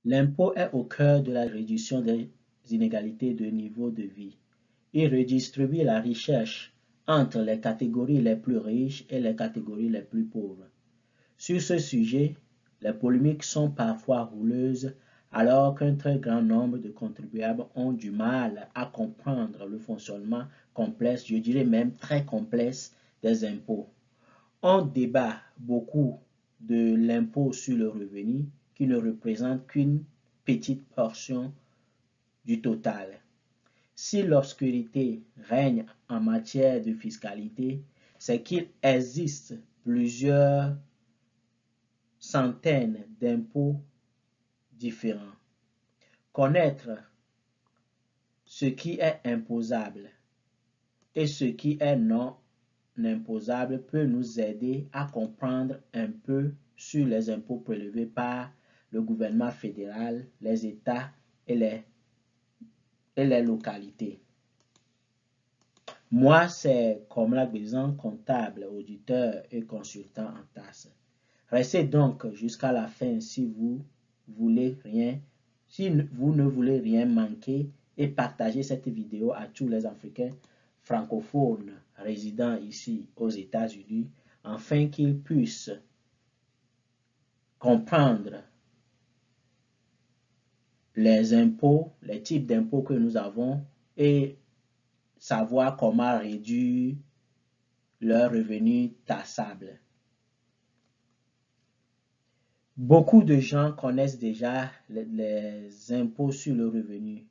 L'impôt est au cœur de la réduction des inégalités de niveau de vie. Il redistribue la richesse entre les catégories les plus riches et les catégories les plus pauvres. Sur ce sujet, les polémiques sont parfois houleuses alors qu'un très grand nombre de contribuables ont du mal à comprendre le fonctionnement complexe, je dirais même très complexe, des impôts. On débat beaucoup de l'impôt sur le revenu qui ne représente qu'une petite portion du total. Si l'obscurité règne en matière de fiscalité, c'est qu'il existe plusieurs centaines d'impôts différents. Connaître ce qui est imposable et ce qui est non imposable peut nous aider à comprendre un peu sur les impôts prélevés par le gouvernement fédéral, les États et les localités. Moi, c'est Komla Bézan, comptable, auditeur et consultant en taxes. Restez donc jusqu'à la fin si vous ne voulez rien manquer et partagez cette vidéo à tous les Africains francophones résidant ici aux États-Unis afin qu'ils puissent comprendre les impôts, les types d'impôts que nous avons et savoir comment réduire leurs revenus taxables. Beaucoup de gens connaissent déjà les impôts sur le revenu,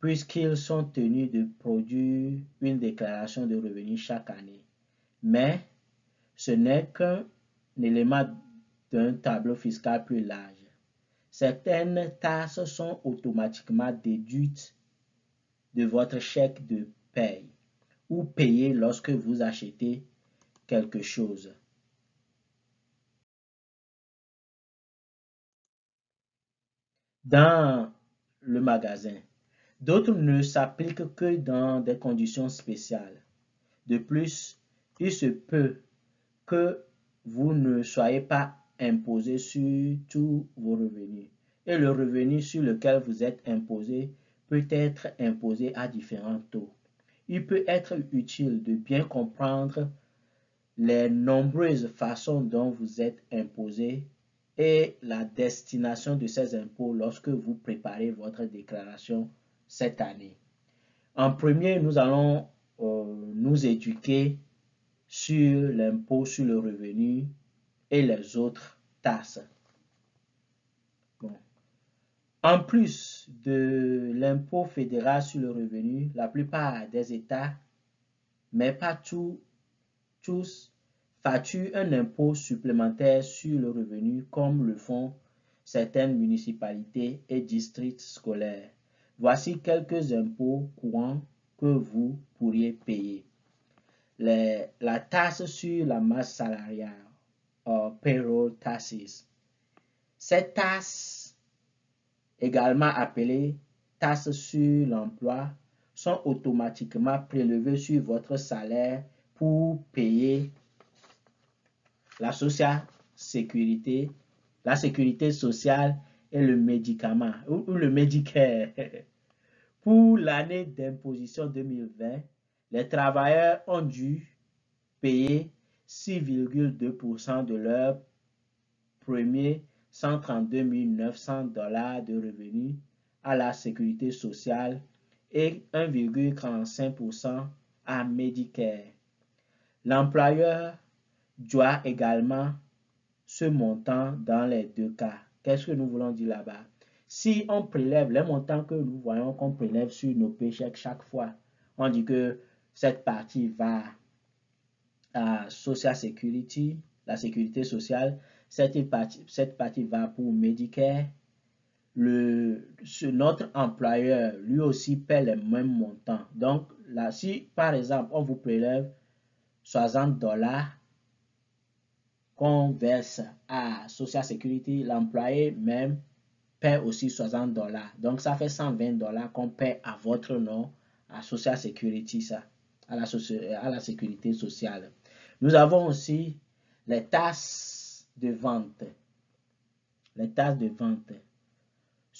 puisqu'ils sont tenus de produire une déclaration de revenus chaque année. Mais ce n'est qu'un élément d'un tableau fiscal plus large. Certaines taxes sont automatiquement déduites de votre chèque de paye ou payées lorsque vous achetez quelque chose. Dans le magasin, d'autres ne s'appliquent que dans des conditions spéciales. De plus, il se peut que vous ne soyez pas imposé sur tous vos revenus et le revenu sur lequel vous êtes imposé peut être imposé à différents taux. Il peut être utile de bien comprendre les nombreuses façons dont vous êtes imposé et la destination de ces impôts lorsque vous préparez votre déclaration cette année. En premier, nous allons nous éduquer sur l'impôt sur le revenu et les autres taxes. Bon. En plus de l'impôt fédéral sur le revenu, la plupart des États, mais pas tous, facturent un impôt supplémentaire sur le revenu comme le font certaines municipalités et districts scolaires. Voici quelques impôts courants que vous pourriez payer. La taxe sur la masse salariale, payroll taxes. Cette taxe, également appelée taxe sur l'emploi, sont automatiquement prélevées sur votre salaire pour payer la sécurité sociale et le médicament ou le Medicare. Pour l'année d'imposition 2020, les travailleurs ont dû payer 6,2% de leur premier 132 900 $ de revenus à la sécurité sociale et 1,45% à Medicare. L'employeur doit également ce montant dans les deux cas. Qu'est-ce que nous voulons dire là-bas? Si on prélève les montants que nous voyons qu'on prélève sur nos paychecks chaque fois, on dit que cette partie va à Social Security, la sécurité sociale, cette partie va pour Medicare. Notre employeur, lui aussi, paie les mêmes montants. Donc, là, si par exemple, on vous prélève 60 $ qu'on verse à Social Security, l'employé même paie aussi 60 $. Donc, ça fait 120 $ qu'on paie à votre nom, à Social Security, ça, à la sécurité sociale. Nous avons aussi les taxes de vente. Les taxes de vente.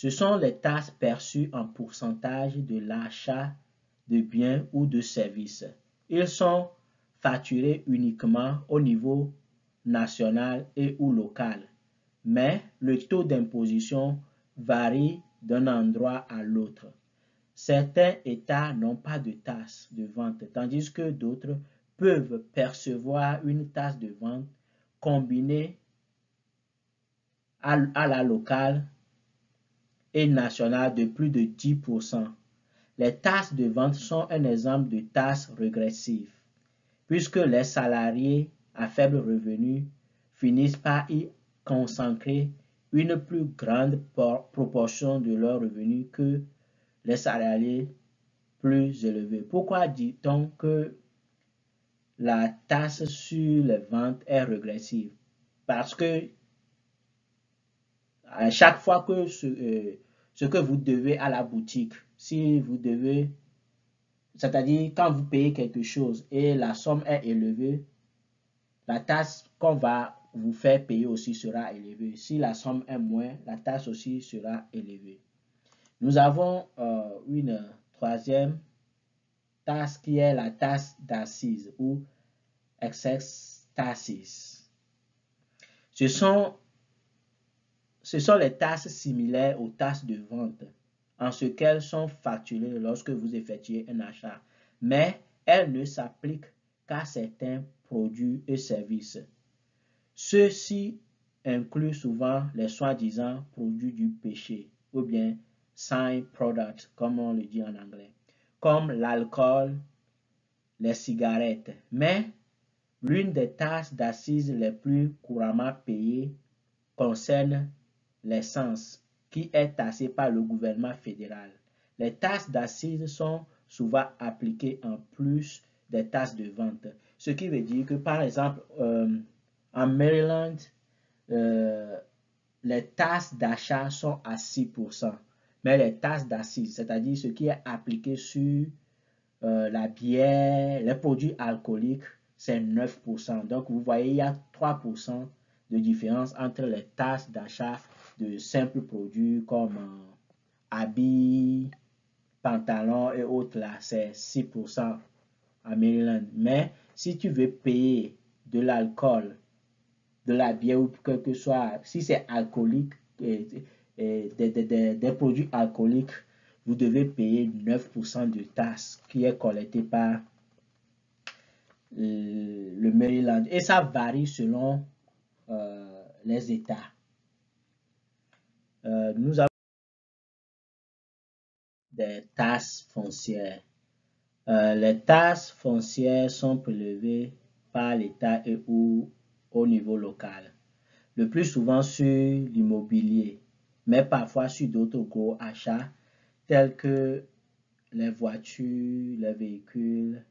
Ce sont les taxes perçues en pourcentage de l'achat de biens ou de services. Ils sont facturés uniquement au niveau national et ou local, mais le taux d'imposition varie d'un endroit à l'autre. Certains États n'ont pas de taxe de vente, tandis que d'autres peuvent percevoir une taxe de vente combinée à la locale et nationale de plus de 10%. Les taxes de vente sont un exemple de taxes régressives, puisque les salariés à faible revenu finissent par y consacrer une plus grande proportion de leurs revenus que les salariés plus élevés. Pourquoi dit-on que la taxe sur les ventes est régressive? Parce que à chaque fois que ce que vous devez à la boutique, si vous devez, c'est-à-dire quand vous payez quelque chose et la somme est élevée, la taxe qu'on va vous faire payer aussi sera élevée. Si la somme est moins, la taxe aussi sera élevée. Nous avons une troisième taxe qui est la taxe d'assises ou excess taxes. Ce sont les taxes similaires aux taxes de vente en ce qu'elles sont facturées lorsque vous effectuez un achat, mais elles ne s'appliquent qu'à certains produits et services. Ceux-ci incluent souvent les soi-disant produits du péché ou bien sin products comme on le dit en anglais, comme l'alcool, les cigarettes. Mais l'une des taxes d'assises les plus couramment payées concerne l'essence, qui est taxée par le gouvernement fédéral. Les taxes d'assises sont souvent appliquées en plus des taxes de vente. Ce qui veut dire que, par exemple, en Maryland, les taxes d'achat sont à 6%, mais les taxes d'assises, c'est-à-dire ce qui est appliqué sur la bière, les produits alcooliques, c'est 9%. Donc, vous voyez, il y a 3% de différence entre les taxes d'achat de simples produits comme habits, pantalons et autres. Là, c'est 6% à Maryland. Mais si tu veux payer de l'alcool, de la bière ou quel que soit, si c'est alcoolique, des produits alcooliques, vous devez payer 9% de taxes qui est collecté par le Maryland. Et ça varie selon les États. Nous avons des taxes foncières. Les taxes foncières sont prélevées par l'État et ou au niveau local. Le plus souvent sur l'immobilier, mais parfois sur d'autres gros achats tels que les voitures, les véhicules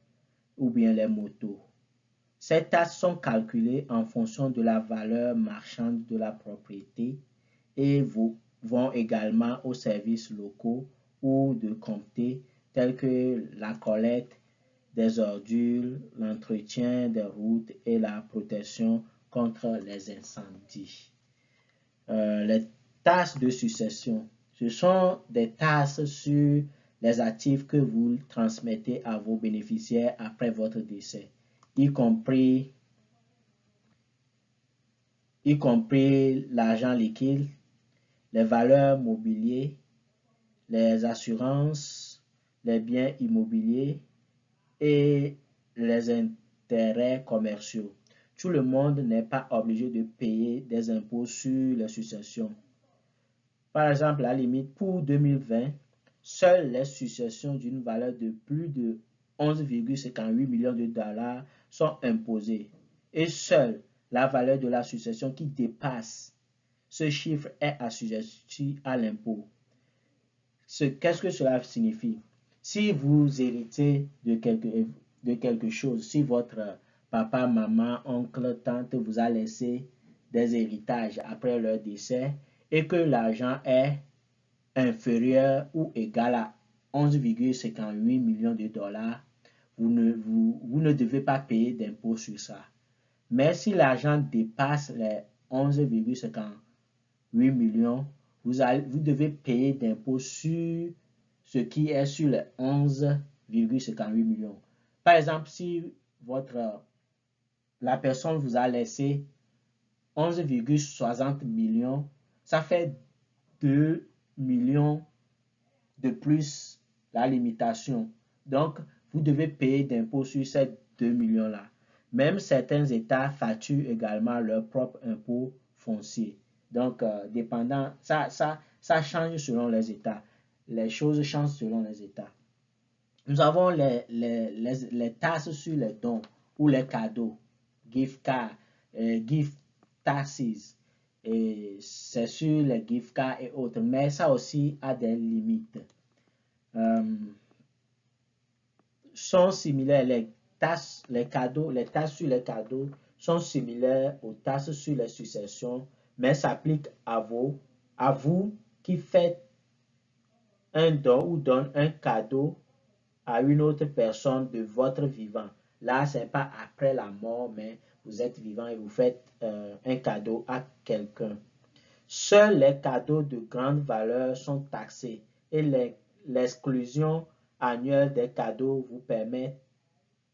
ou bien les motos. Ces taxes sont calculées en fonction de la valeur marchande de la propriété et vont également aux services locaux ou de comté tels que la collecte des ordures, l'entretien des routes et la protection contre les incendies. Les taxes de succession, ce sont des taxes sur les actifs que vous transmettez à vos bénéficiaires après votre décès, y compris l'argent liquide, les valeurs mobilières, les assurances, les biens immobiliers et les intérêts commerciaux. Tout le monde n'est pas obligé de payer des impôts sur les successions. Par exemple, à la limite, pour 2020, seules les successions d'une valeur de plus de 11,58 millions de dollars sont imposées et seule la valeur de la succession qui dépasse ce chiffre est assujettie à l'impôt. Qu'est-ce que cela signifie? Si vous héritez de quelque chose, si votre papa, maman, oncle, tante vous a laissé des héritages après leur décès et que l'argent est inférieur ou égal à 11,58 millions de dollars, vous ne devez pas payer d'impôt sur ça. Mais si l'argent dépasse les 11,58 millions, vous devez payer d'impôts sur ce qui est sur les 11,58 millions. Par exemple, si la personne vous a laissé 11,60 millions, ça fait 2 millions de plus la limitation. Donc, vous devez payer d'impôts sur ces 2 millions-là. Même certains États facturent également leur propre impôt foncier. Donc, dépendant, ça change selon les États. Les choses changent selon les États. Nous avons les taxes sur les dons ou les cadeaux, gift cards, gift taxes. Et c'est sur les gift cards et autres, mais ça aussi a des limites. Sont similaires, les taxes sur les cadeaux sont similaires aux taxes sur les successions, mais s'appliquent à vous qui faites un don ou donne un cadeau à une autre personne de votre vivant. Là, ce n'est pas après la mort, mais vous êtes vivant et vous faites un cadeau à quelqu'un. Seuls les cadeaux de grande valeur sont taxés et l'exclusion annuelle des cadeaux vous permet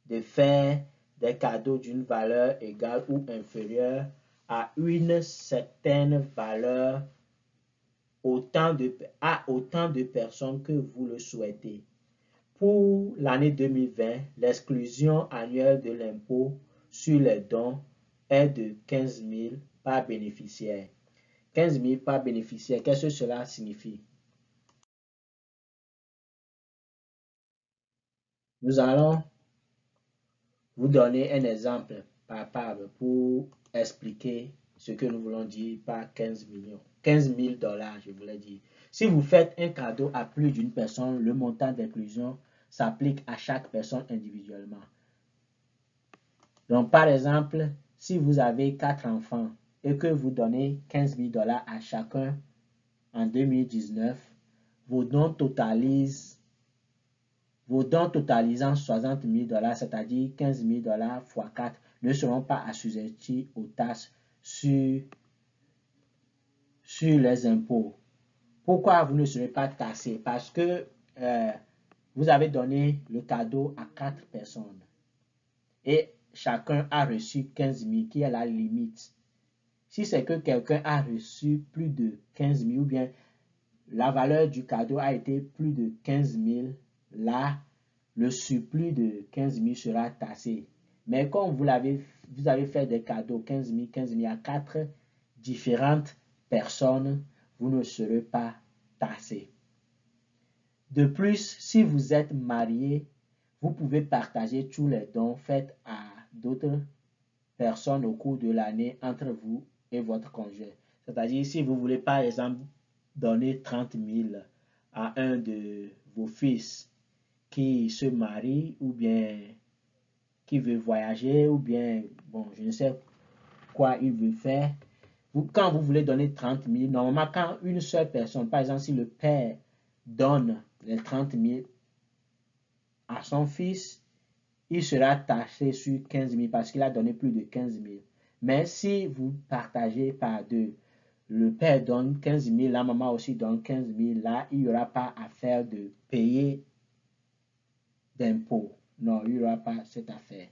de faire des cadeaux d'une valeur égale ou inférieure à une certaine valeur à autant de personnes que vous le souhaitez. Pour l'année 2020, l'exclusion annuelle de l'impôt sur les dons est de 15 000 par bénéficiaire. 15 000 par bénéficiaire, qu'est-ce que cela signifie? Nous allons vous donner un exemple palpable pour expliquer ce que nous voulons dire par 15 millions. 15 000 dollars, je voulais dire. Si vous faites un cadeau à plus d'une personne, le montant d'inclusion s'applique à chaque personne individuellement. Donc, par exemple, si vous avez 4 enfants et que vous donnez 15 000 dollars à chacun en 2019, vos dons totalisant 60 000 dollars, c'est-à-dire 15 000 dollars x 4, ne seront pas assujettis aux taxes sur les impôts. Pourquoi vous ne serez pas taxé? Parce que vous avez donné le cadeau à 4 personnes et chacun a reçu 15 000, qui est la limite. Si c'est que quelqu'un a reçu plus de 15 000 ou bien la valeur du cadeau a été plus de 15 000, là, le surplus de 15 000 sera taxé. Mais comme vous avez fait des cadeaux 15 000 à 4 différentes personnes, vous ne serez pas taxé. De plus, si vous êtes marié, vous pouvez partager tous les dons faits à d'autres personnes au cours de l'année entre vous et votre conjoint. C'est-à-dire, si vous voulez par exemple donner 30 000 à un de vos fils qui se marie ou bien qui veut voyager ou bien, bon, je ne sais quoi il veut faire. Quand vous voulez donner 30 000, normalement, quand une seule personne, par exemple, si le père donne les 30 000 à son fils, il sera taxé sur 15 000 parce qu'il a donné plus de 15 000. Mais si vous partagez par deux, le père donne 15 000, la maman aussi donne 15 000, là, il n'y aura pas à faire de payer d'impôts. Non, il n'y aura pas cette affaire.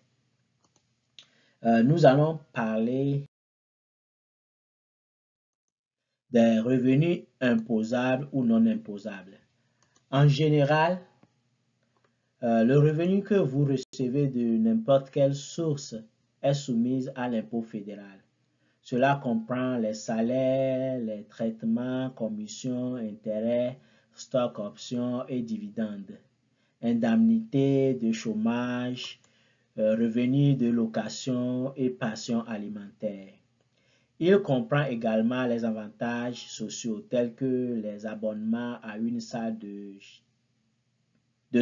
Nous allons parler des revenus imposables ou non imposables. En général, le revenu que vous recevez de n'importe quelle source est soumis à l'impôt fédéral. Cela comprend les salaires, les traitements, commissions, intérêts, stocks, options et dividendes, indemnités de chômage, revenus de location et pensions alimentaires. Il comprend également les avantages sociaux tels que les abonnements à une salle de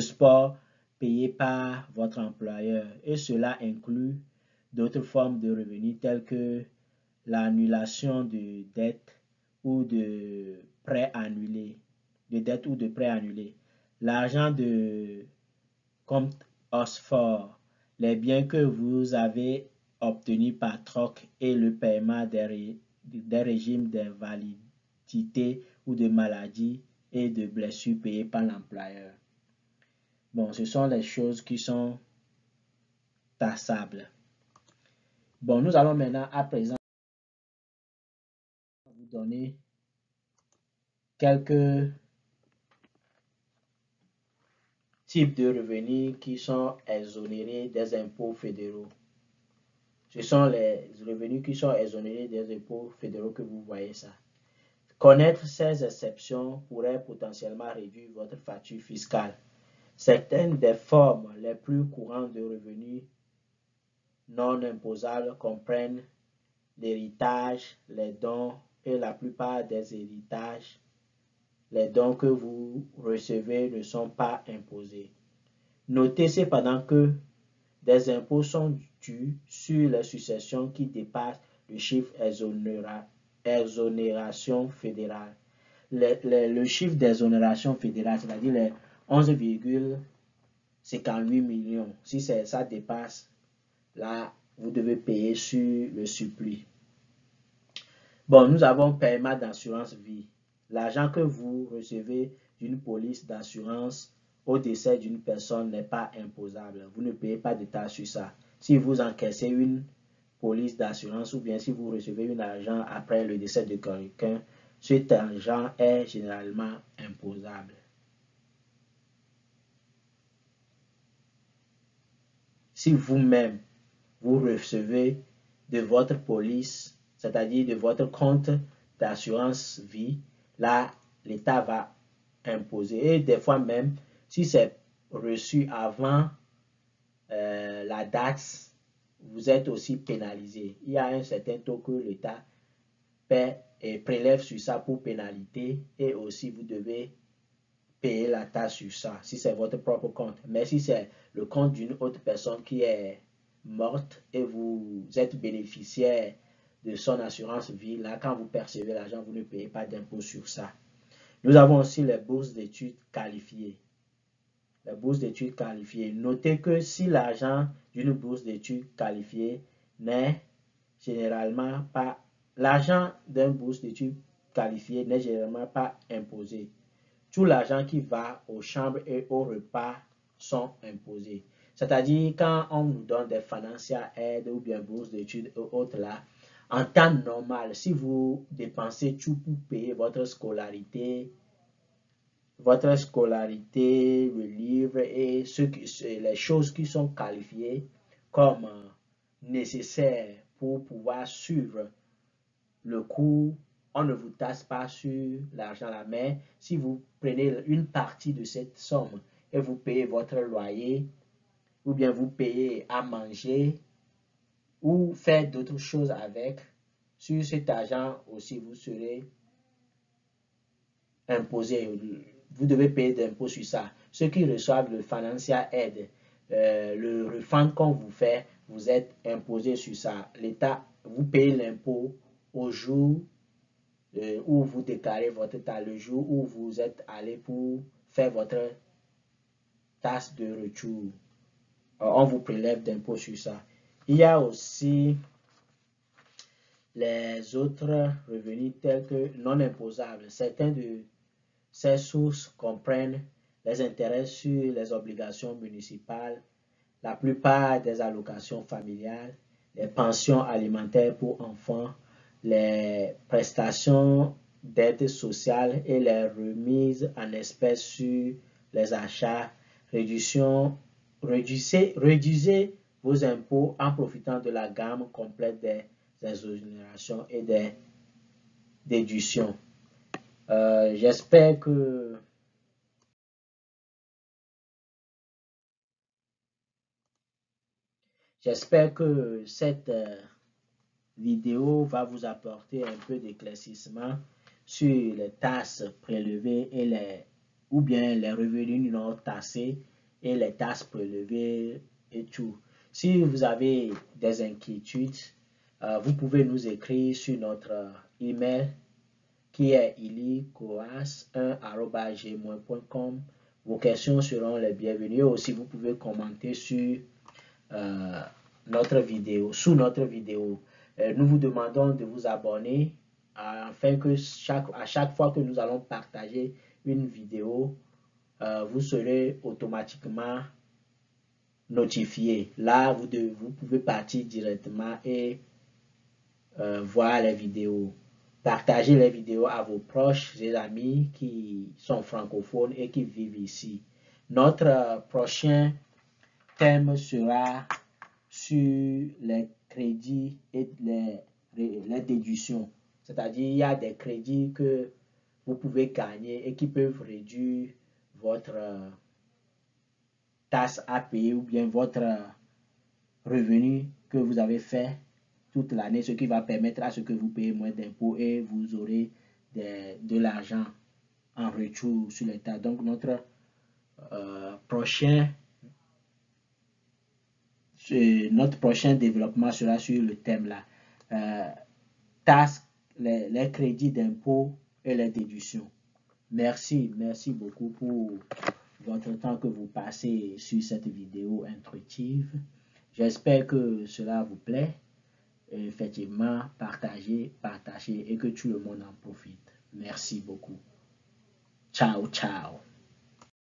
sport payés par votre employeur et cela inclut d'autres formes de revenus tels que l'annulation de dettes ou de prêts annulés, l'argent de compte Oxford, les biens que vous avez obtenus par troc et le paiement des régimes d'invalidité ou de maladie et de blessures payées par l'employeur. Bon, ce sont les choses qui sont tassables. Bon, nous allons maintenant à présent vous donner quelques types de revenus qui sont exonérés des impôts fédéraux. Ce sont les revenus qui sont exonérés des impôts fédéraux que vous voyez ça. Connaître ces exceptions pourrait potentiellement réduire votre facture fiscale. Certaines des formes les plus courantes de revenus non imposables comprennent l'héritage, les dons et la plupart des héritages, les dons que vous recevez ne sont pas imposés. Notez cependant que des impôts sont dus sur les successions qui dépassent le chiffre exonération fédérale. Le chiffre d'exonération fédérale, c'est-à-dire les 11,58 millions, si ça dépasse, là, vous devez payer sur le surplus. Bon, nous avons paiement d'assurance vie. L'argent que vous recevez d'une police d'assurance au décès d'une personne n'est pas imposable. Vous ne payez pas de taxe sur ça. Si vous encaissez une police d'assurance ou bien si vous recevez un argent après le décès de quelqu'un, cet argent est généralement imposable. Si vous-même, vous recevez de votre police, c'est-à-dire de votre compte d'assurance vie, là, l'État va imposer. Et des fois même, si c'est reçu avant la date, vous êtes aussi pénalisé. Il y a un certain taux que l'État paie et prélève sur ça pour pénalité et aussi vous devez payer la taxe sur ça, si c'est votre propre compte. Mais si c'est le compte d'une autre personne qui est morte et vous êtes bénéficiaire de son assurance vie, là, quand vous percevez l'argent, vous ne payez pas d'impôt sur ça. Nous avons aussi les bourses d'études qualifiées. Les bourses d'études qualifiées. Notez que si l'argent d'une bourse d'études qualifiée n'est généralement pas, l'argent d'une bourse d'études qualifiée n'est généralement pas imposé. Tout l'argent qui va aux chambres et aux repas sont imposés. C'est-à-dire, quand on nous donne des financial aid ou bien bourses d'études et autres là, en temps normal, si vous dépensez tout pour payer votre scolarité, le livre et les choses qui sont qualifiées comme nécessaires pour pouvoir suivre le cours, on ne vous taxe pas sur l'argent là, mais si vous prenez une partie de cette somme et vous payez votre loyer, ou bien vous payez à manger, ou faites d'autres choses avec, sur cet argent aussi vous serez imposé. Vous devez payer d'impôts sur ça. Ceux qui reçoivent le financial aid, le refund qu'on vous fait, vous êtes imposé sur ça. L'État, vous payez l'impôt au jour où vous déclarez votre taxe, le jour où vous êtes allé pour faire votre taxe de retour. On vous prélève d'impôts sur ça. Il y a aussi les autres revenus tels que non imposables. Certains de ces sources comprennent les intérêts sur les obligations municipales, la plupart des allocations familiales, les pensions alimentaires pour enfants, les prestations d'aide sociale et les remises en espèces sur les achats. Réduisez vos impôts en profitant de la gamme complète des exonérations et des déductions. J'espère que cette vidéo va vous apporter un peu d'éclaircissement sur les taxes prélevées et ou bien les revenus non taxés et les taxes prélevées et tout. Si vous avez des inquiétudes, vous pouvez nous écrire sur notre email qui est ilicoas1@gmail.com. Vos questions seront les bienvenues. Aussi, vous pouvez commenter sur notre vidéo, sous notre vidéo. Nous vous demandons de vous abonner afin que à chaque fois que nous allons partager une vidéo, vous serez automatiquement notifié. Là, vous pouvez partir directement et voir les vidéos. Partagez les vidéos à vos proches et amis qui sont francophones et qui vivent ici. Notre prochain thème sera sur les crédits et les déductions. C'est-à-dire, il y a des crédits que vous pouvez gagner et qui peuvent réduire votre taxe à payer ou bien votre revenu que vous avez fait toute l'année, ce qui va permettre à ce que vous payez moins d'impôts et vous aurez de l'argent en retour sur l'État. Donc, notre prochain développement sera sur le thème là. Taxes, les crédits d'impôts et les déductions. Merci beaucoup pour votre temps que vous passez sur cette vidéo instructive. J'espère que cela vous plaît. Effectivement, partagez et que tout le monde en profite. Merci beaucoup. Ciao, ciao.